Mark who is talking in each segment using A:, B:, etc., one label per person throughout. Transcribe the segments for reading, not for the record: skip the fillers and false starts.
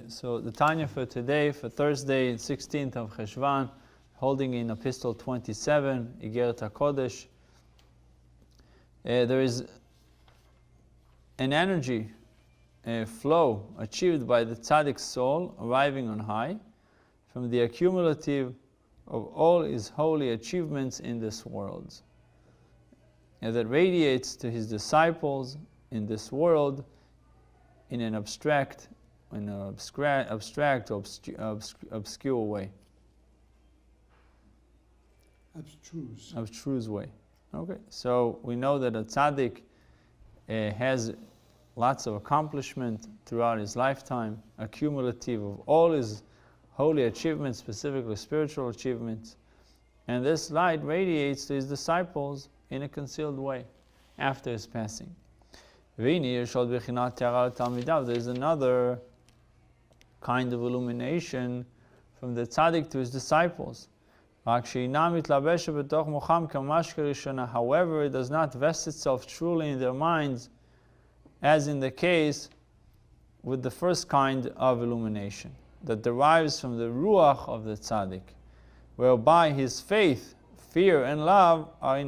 A: So the Tanya for today, for Thursday, 16th of Cheshvan, holding in Epistle 27, Igeres Hakodesh. There is an energy flow achieved by the tzaddik's soul arriving on high from the accumulative of all his holy achievements in this world, and that radiates to his disciples in this world in an abstract or obscure way. Abstruse way. Okay, so we know that a tzaddik has lots of accomplishment throughout his lifetime, accumulative of all his holy achievements, specifically spiritual achievements, and this light radiates to his disciples in a concealed way after his passing. There is another kind of illumination from the tzaddik to his disciples. However, it does not vest itself truly in their minds, as in the case with the first kind of illumination that derives from the ruach of the tzaddik, whereby his faith, fear, and love are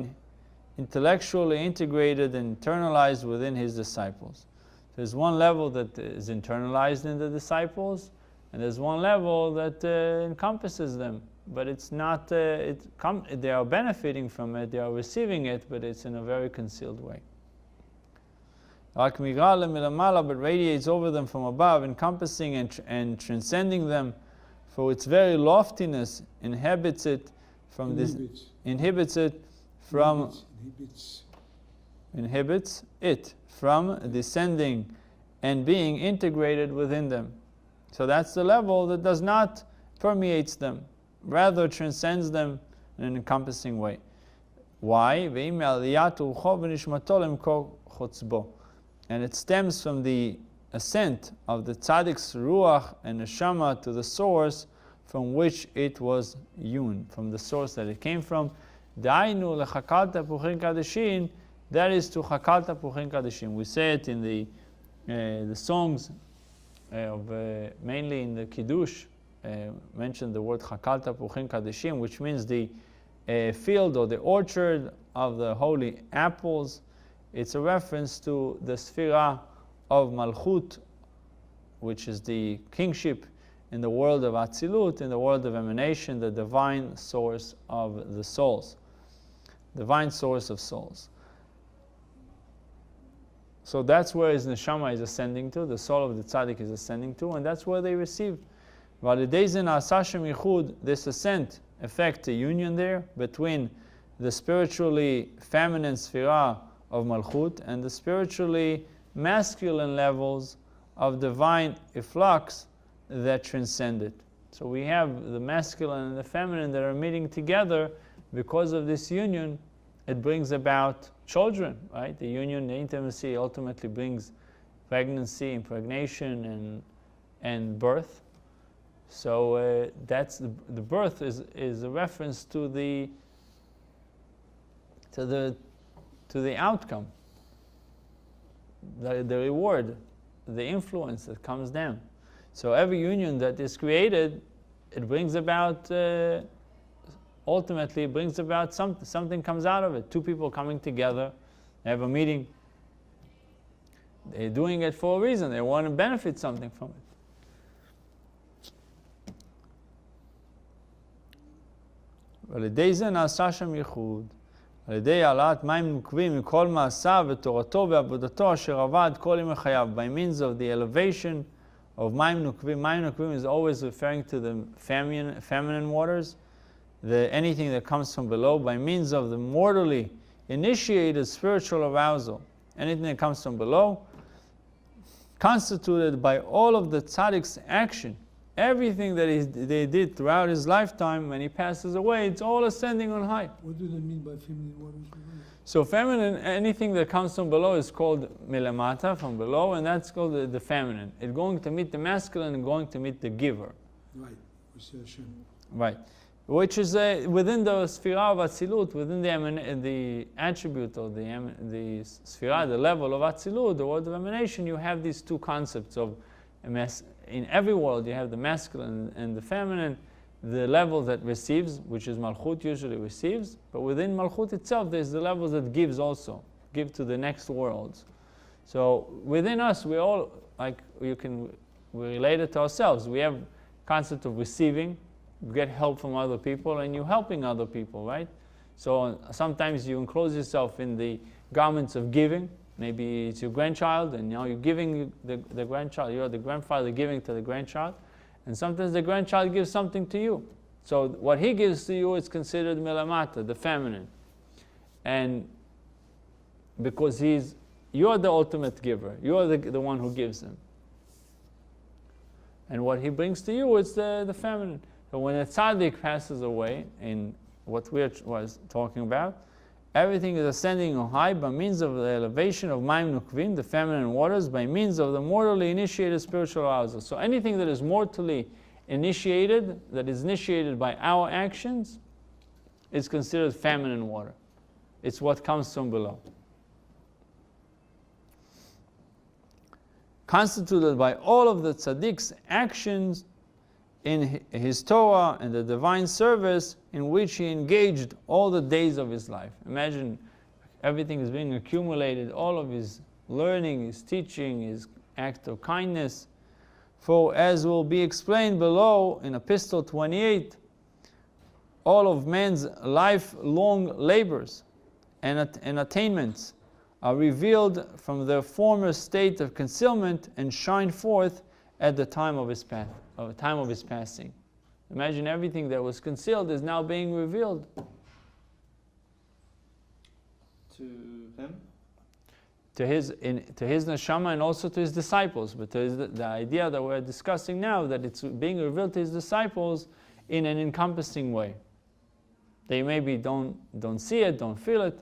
A: intellectually integrated and internalized within his disciples. There's one level that is internalized in the disciples, and there's one level that encompasses them. But it's not, they are benefiting from it, they are receiving it, but it's in a very concealed way. But radiates over them from above, encompassing and transcending them, for its very loftiness inhibits it from descending and being integrated within them. So that's the level that does not permeates them, rather transcends them in an encompassing way. Why? And it stems from the ascent of the tzaddik's ruach and neshama to the source from which it was hewn, from the source that it came from. That is to Chakalta Puchin Kadeshim. We say it in the songs of mainly in the Kiddush. Mentioned the word Chakalta Puchin Kadeshim, which means the field or the orchard of the holy apples. It's a reference to the Sphira of Malchut, which is the kingship in the world of Atzilut, in the world of emanation, the divine source of the souls, divine source of souls. So that's where his neshama is ascending to, the soul of the tzaddik is ascending to, and that's where they receive. This ascent affects a union there between the spiritually feminine Sphira of Malchut and the spiritually masculine levels of divine efflux that transcend it. So we have the masculine and the feminine that are meeting together. Because of this union, it brings about children, right? The union, the intimacy ultimately brings pregnancy, impregnation, and birth. So that's the birth is a reference to the outcome, the reward, the influence that comes down. So every union that is created, it brings about ultimately brings about something comes out of it. Two people coming together, they have a meeting. They're doing it for a reason. They want to benefit something from it. By means of the elevation of מים נוקבים. מים נוקבים is always referring to the feminine waters, anything that comes from below, by means of the mortally initiated spiritual arousal. Anything that comes from below, constituted by all of the tzaddik's action. Everything that they did throughout his lifetime, when he passes away, it's all ascending on high.
B: What do they mean by feminine waters?
A: So feminine, anything that comes from below is called milamata, from below, and that's called the feminine. It's going to meet the masculine and going to meet the giver.
B: Right.
A: Right. Which is within the Sphira of Atzilut, within the attribute or the Sphira, the level of Atzilut, the world of emanation, you have these two concepts of in every world you have the masculine and the feminine, the level that receives, which is Malchut usually receives, but within Malchut itself there's the levels that gives also, give to the next worlds. So within us, we all, like we relate it to ourselves. We have concept of receiving, you get help from other people, and you're helping other people, right? So sometimes you enclose yourself in the garments of giving. Maybe it's your grandchild, and now you're giving the grandchild. You're the grandfather giving to the grandchild, and sometimes the grandchild gives something to you. So what he gives to you is considered milamata, the feminine, and because you're the ultimate giver. You're the one who gives him. And what he brings to you is the feminine. So when a tzaddik passes away, in what we was talking about, everything is ascending on high by means of the elevation of Maim Nukvim, the feminine waters, by means of the mortally initiated spiritual arousal. So anything that is mortally initiated, that is initiated by our actions, is considered feminine water. It's what comes from below. Constituted by all of the tzaddik's actions in his Torah and the divine service in which he engaged all the days of his life. Imagine everything is being accumulated, all of his learning, his teaching, his act of kindness. For as will be explained below in Epistle 28, all of man's lifelong labors and attainments are revealed from their former state of concealment and shine forth at the time of his passing. Imagine everything that was concealed is now being revealed.
C: To him?
A: To his neshama and also to his disciples. But the idea that we're discussing now, that it's being revealed to his disciples in an encompassing way. They maybe don't see it, don't feel it,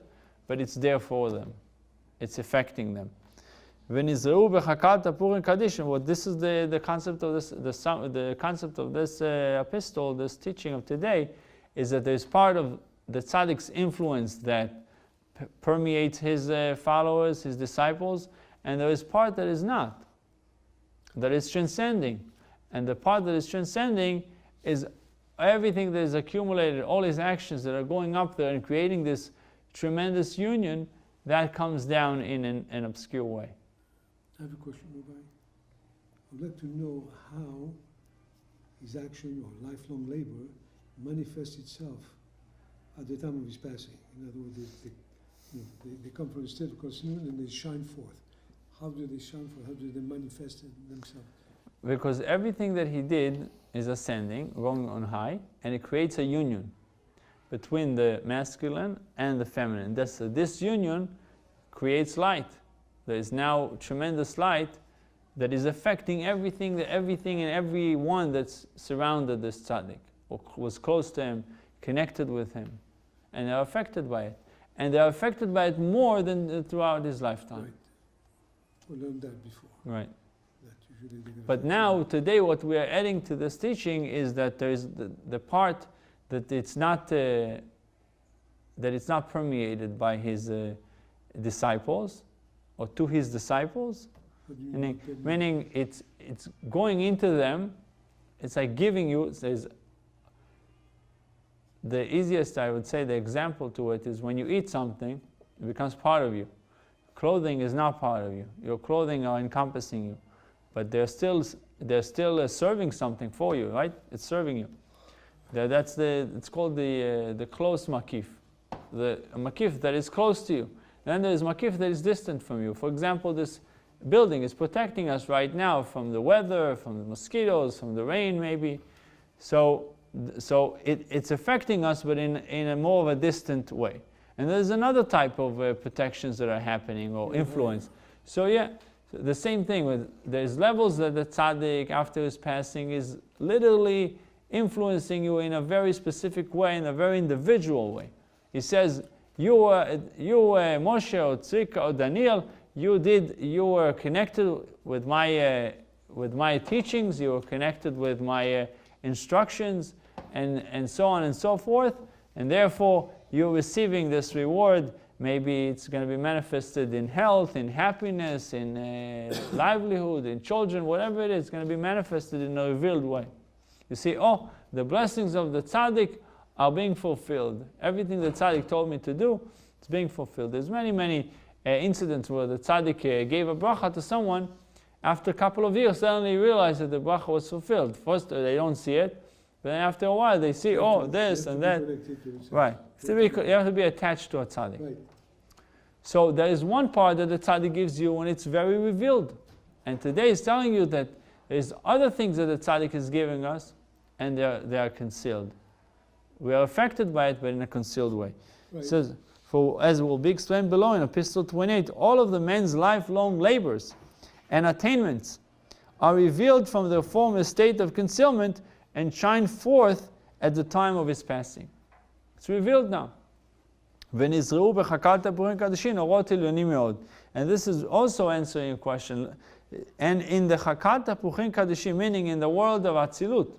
A: but it's there for them. It's affecting them. What this is the concept of this, the concept of this epistle, this teaching of today, is that there's part of the tzaddik's influence that permeates his followers, his disciples, and there is part that is not, that is transcending. And the part that is transcending is everything that is accumulated, all his actions that are going up there and creating this tremendous union, that comes down in an obscure way.
B: I have a question, Rabbi. I'd like to know how his action or lifelong labor manifests itself at the time of his passing. In other words, they come from a state of concealment and they shine forth. How do they shine forth? How do they manifest themselves?
A: Because everything that he did is ascending, going on high, and it creates a union between the masculine and the feminine. This union creates light. There is now tremendous light that is affecting everything and everyone that's surrounded this tzaddik, or was close to him, connected with him, and they're affected by it. And they're affected by it more than throughout his lifetime.
B: Right. We learned that before.
A: Right.
B: That usually
A: But now, today, what we are adding to this teaching is that there is the part that it's not permeated by his disciples, or to his disciples, meaning it's going into them. It's like giving you. There's the easiest, I would say, the example to it is when you eat something, it becomes part of you. Clothing is not part of you. Your clothing are encompassing you, but they're still serving something for you, right? It's serving you. It's called the close makif, the makif that is close to you. Then there is makif that is distant from you. For example, this building is protecting us right now from the weather, from the mosquitoes, from the rain maybe. So it's affecting us, but in a more of a distant way. And there's another type of protections that are happening, or influence. So yeah, the same thing. There's levels that the tzaddik, after his passing, is literally influencing you in a very specific way, in a very individual way. He says, you Moshe or Tzika or Daniel, you were connected with my teachings, you were connected with my instructions, and so on and so forth, and therefore you're receiving this reward Maybe it's going to be manifested in health, in happiness, in livelihood, in children, whatever it is, it's going to be manifested in a revealed way. You see, oh, the blessings of the tzaddik are being fulfilled. Everything the tzaddik told me to do, it's being fulfilled. There's many incidents where the tzaddik gave a bracha to someone. After a couple of years, suddenly you realize that the bracha was fulfilled. First, they don't see it, but then after a while, they see, oh, this and that. Right. You have to be attached to a tzaddik.
B: Right.
A: So there is one part that the tzaddik gives you when it's very revealed. And today is telling you that there's other things that the tzaddik is giving us, and they are concealed. We are affected by it, but in a concealed way.
B: Right.
A: It says, as will be explained below in Epistle 28, all of the man's lifelong labors and attainments are revealed from their former state of concealment and shine forth at the time of his passing. It's revealed now. And this is also answering a question. And in the Chakat HaPuchim Kadeshim, meaning in the world of Atzilut,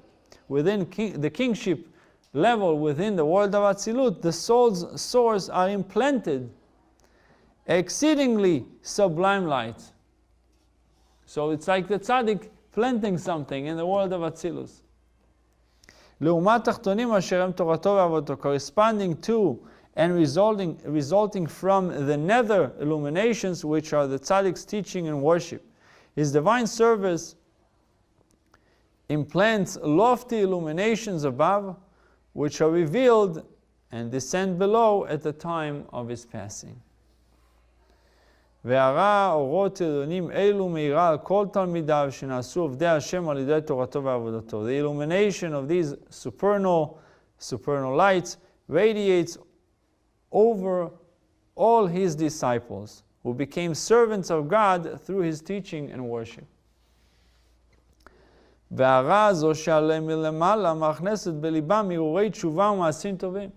A: within the kingship level within the world of Atzilut, the soul's source are implanted exceedingly sublime light. So it's like the tzaddik planting something in the world of Atzilus. Corresponding to and resulting from the nether illuminations, which are the tzaddik's teaching and worship. His divine service implants lofty illuminations above, which are revealed and descend below at the time of his passing. והראה אורות עליונים אלו מאירה על כל תלמידיו שנעשו עובדי השם על ידי תורתו ועבודתו. The illumination of these supernal lights radiates over all his disciples who became servants of God through his teaching and worship. והרעה זו שעליהם מלמעלה מכנסת בליבם הרהורי תשובה ומעשים טובים.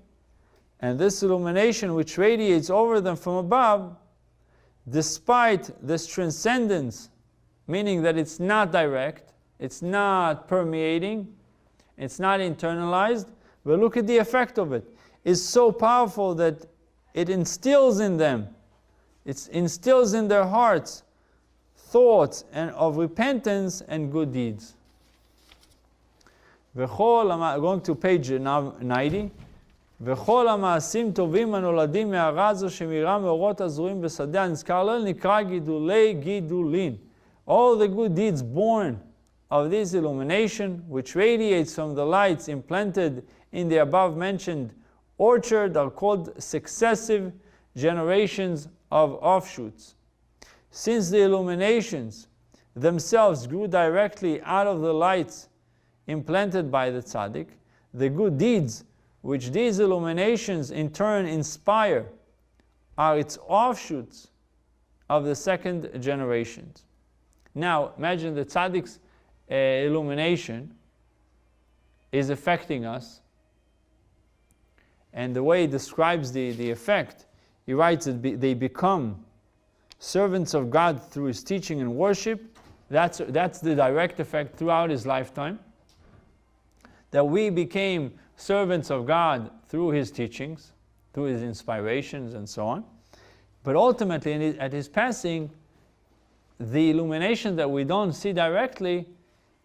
A: And this illumination which radiates over them from above, despite this transcendence, meaning that it's not direct, it's not permeating, it's not internalized, but look at the effect of it. It's so powerful that it instills in them, it instills in their hearts thoughts of repentance and good deeds. Going to page 90. וכל המעשים טובים הנולדים מהרעה זו שמאירה מאורות הזרועים בשדה הנזכר לעיל נקרא גידולי גידולין. All the good deeds born of this illumination, which radiates from the lights implanted in the above mentioned orchard, are called successive generations of offshoots. Since the illuminations themselves grew directly out of the lights implanted by the tzaddik, the good deeds which these illuminations in turn inspire are its offshoots of the second generations. Now, imagine the tzaddik's illumination is affecting us, and the way he describes the effect, he writes that they become servants of God through his teaching and worship. That's the direct effect throughout his lifetime. That we became servants of God through his teachings, through his inspirations and so on. But ultimately, at his passing, the illumination that we don't see directly,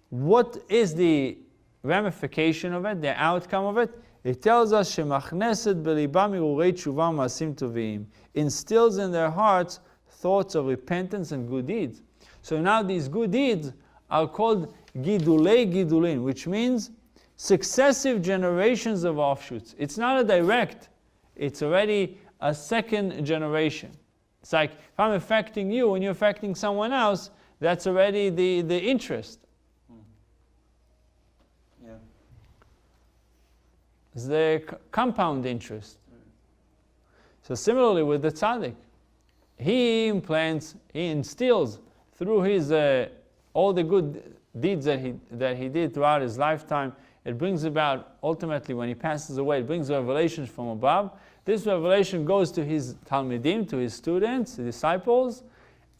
A: what is the ramification of it, the outcome of it? It tells us, "Shemachneset belibam irurei tshuva maasim tovim," instills in their hearts thoughts of repentance and good deeds. So now these good deeds are called gidulei gidulin, which means successive generations of offshoots. It's not a direct, it's already a second generation. It's like if I'm affecting you and you're affecting someone else, that's already the interest.
C: Yeah.
A: It's the compound interest. So similarly with the tzaddik, he instills through his all the good deeds that he did throughout his lifetime. It brings about, ultimately, when he passes away, it brings revelations from above. This revelation goes to his talmidim, to his students, his disciples,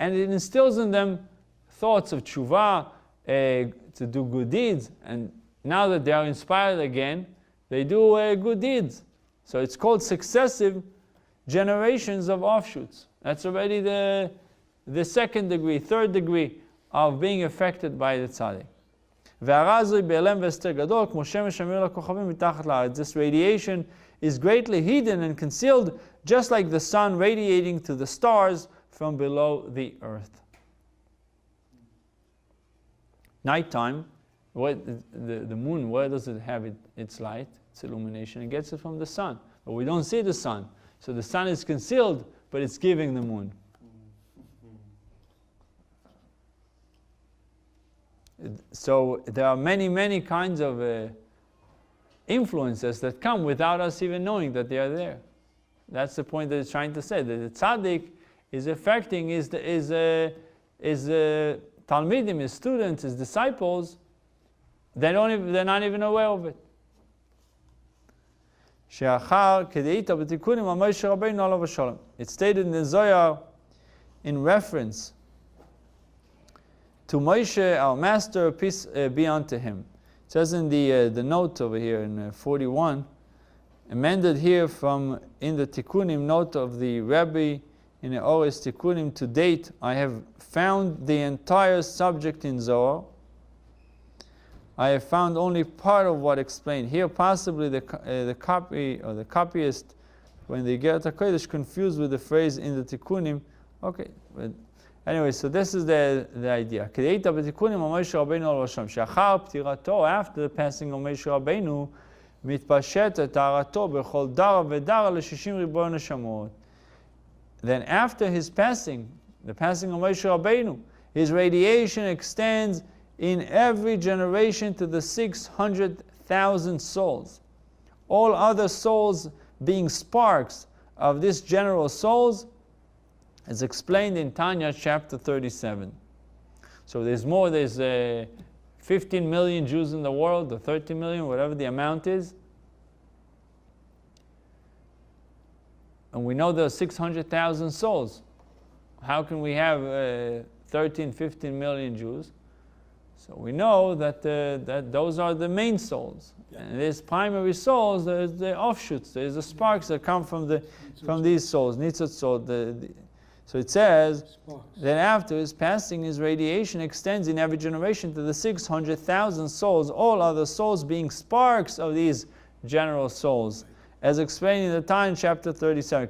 A: and it instills in them thoughts of tshuva, to do good deeds. And now that they are inspired again, they do good deeds. So it's called successive generations of offshoots. That's already the second degree, third degree of being affected by the tzaddik. This radiation is greatly hidden and concealed, just like the sun radiating to the stars from below the earth. Nighttime, the moon, where does it have its light, its illumination? It gets it from the sun. But we don't see the sun. So the sun is concealed, but it's giving the moon. So there are many, many kinds of influences that come without us even knowing that they are there. That's the point that it's trying to say, that the tzaddik is affecting his talmidim, his students, his disciples. They're not even aware of it. It's stated in the Zohar in reference to Moshe, our master, peace be unto him. It says in the note over here in 41, amended here from in the Tikkunim note of the Rabbi in the Ores Tikkunim, to date I have found the entire subject in Zohar. I have found only part of what explained here. Possibly the copy or the copyist, when they get Hakodesh, confused with the phrase in the Tikkunim. Okay, but anyway, so this is the idea. After the passing of Moshe Rabbeinu, then after his passing, the passing of Moshe Rabbeinu, his radiation extends in every generation to the 600,000 souls. All other souls being sparks of this general souls, as explained in Tanya chapter 37. So there's 15 million Jews in the world, or 30 million, whatever the amount is. And we know there are 600,000 souls. How can we have 13, 15 million Jews? So we know that those are the main souls. Yeah. And there's primary souls, there's the offshoots, there's the sparks that come from these souls, Nitzot soul. So it says that after his passing, his radiation extends in every generation to the 600,000 souls, all other souls being sparks of these general souls. As explained in the Tanya chapter 37.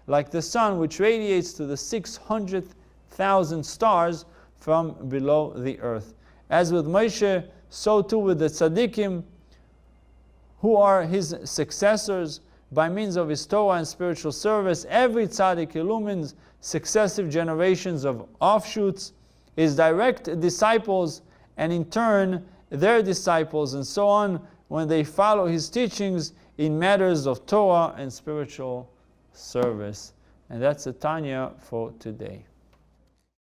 A: Like the sun which radiates to the 600,000 stars from below the earth. As with Moshe, so too with the tzaddikim, who are his successors by means of his Torah and spiritual service. Every tzaddik illumines successive generations of offshoots, his direct disciples, and in turn their disciples, and so on, when they follow his teachings in matters of Torah and spiritual service. And that's the Tanya for today.